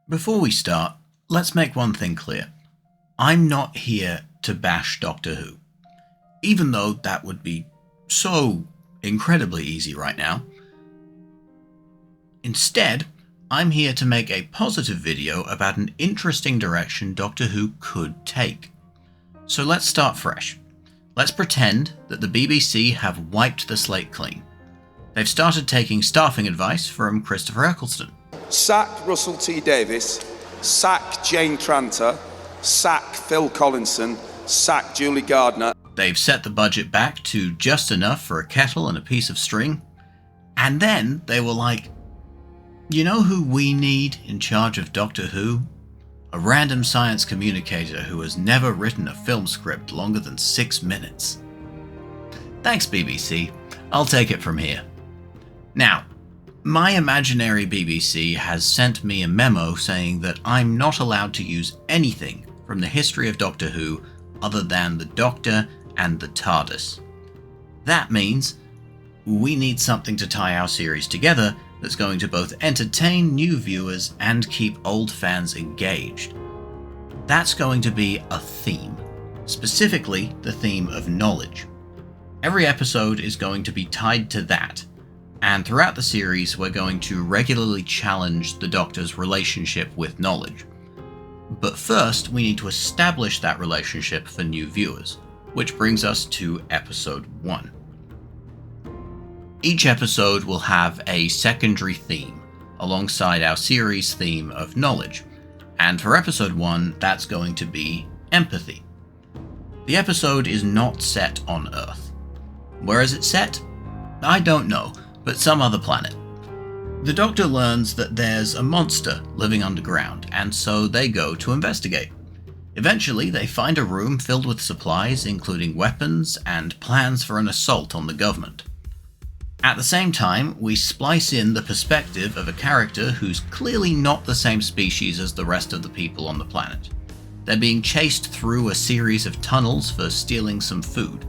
Before we start, let's make one thing clear. I'm not here to bash Doctor Who, even though that would be so incredibly easy right now. Instead, I'm here to make a positive video about an interesting direction Doctor Who could take. So let's start fresh. Let's pretend that the BBC have wiped the slate clean. They've started taking staffing advice from Christopher Eccleston. Sack Russell T Davies, sack Jane Tranter, sack Phil Collinson, sack Julie Gardner. They've set the budget back to just enough for a kettle and a piece of string. And then they were like, you know who we need in charge of Doctor Who? A random science communicator who has never written a film script longer than 6 minutes. Thanks, BBC. I'll take it from here. Now, my imaginary BBC has sent me a memo saying that I'm not allowed to use anything from the history of Doctor Who other than the Doctor and the TARDIS. That means we need something to tie our series together that's going to both entertain new viewers and keep old fans engaged. That's going to be a theme, specifically the theme of knowledge. Every episode is going to be tied to that, and throughout the series we're going to regularly challenge the Doctor's relationship with knowledge. But first we need to establish that relationship for new viewers, which brings us to episode 1. Each episode will have a secondary theme, alongside our series theme of knowledge, and for episode 1 that's going to be empathy. The episode is not set on Earth. Where is it set? I don't know, but some other planet. The Doctor learns that there's a monster living underground, and so they go to investigate. Eventually, they find a room filled with supplies, including weapons and plans for an assault on the government. At the same time, we splice in the perspective of a character who's clearly not the same species as the rest of the people on the planet. They're being chased through a series of tunnels for stealing some food.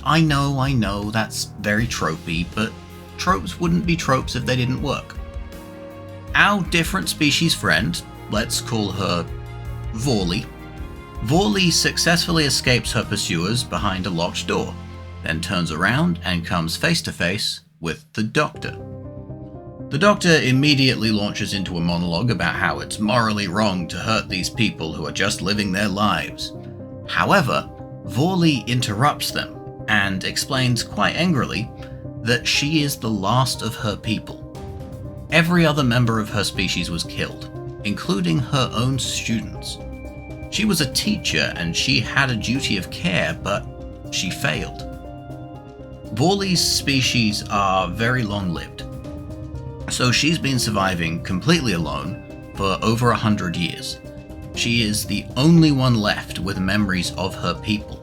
I know, that's very tropey, but tropes wouldn't be tropes if they didn't work. Our different species friend, let's call her Vorley. Vorley successfully escapes her pursuers behind a locked door, then turns around and comes face to face with the Doctor. The Doctor immediately launches into a monologue about how it's morally wrong to hurt these people who are just living their lives. However, Vorley interrupts them and explains quite angrily that she is the last of her people. Every other member of her species was killed, including her own students. She was a teacher and she had a duty of care, but she failed. Vorley's species are very long-lived, so she's been surviving completely alone for over 100 years. She is the only one left with memories of her people.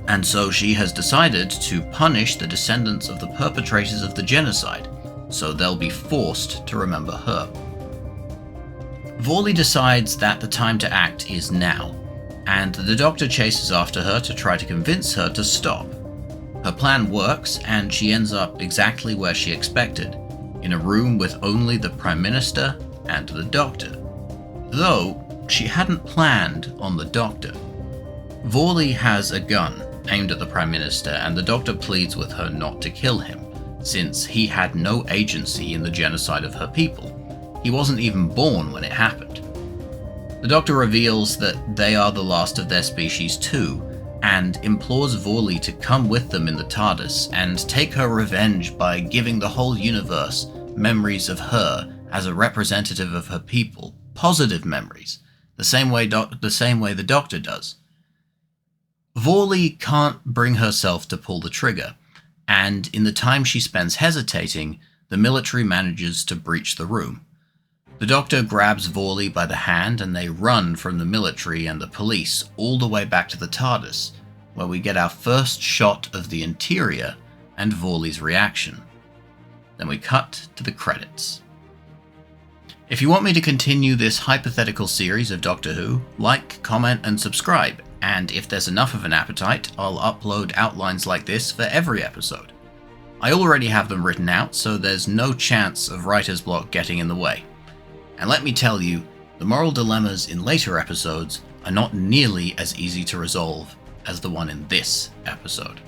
And so she has decided to punish the descendants of the perpetrators of the genocide, so they'll be forced to remember her. Vorley decides that the time to act is now, and the Doctor chases after her to try to convince her to stop. Her plan works, and she ends up exactly where she expected, in a room with only the Prime Minister and the Doctor. Though, she hadn't planned on the Doctor. Vorley has a gun aimed at the Prime Minister, and the Doctor pleads with her not to kill him, since he had no agency in the genocide of her people. He wasn't even born when it happened. The Doctor reveals that they are the last of their species too, and implores Vorley to come with them in the TARDIS and take her revenge by giving the whole universe memories of her as a representative of her people, positive memories, the same way the Doctor does. Vorley can't bring herself to pull the trigger, and in the time she spends hesitating, the military manages to breach the room. The Doctor grabs Vorley by the hand and they run from the military and the police all the way back to the TARDIS, where we get our first shot of the interior and Vorley's reaction. Then we cut to the credits. If you want me to continue this hypothetical series of Doctor Who, like, comment and subscribe, and if there's enough of an appetite, I'll upload outlines like this for every episode. I already have them written out, so there's no chance of writer's block getting in the way. And let me tell you, the moral dilemmas in later episodes are not nearly as easy to resolve as the one in this episode.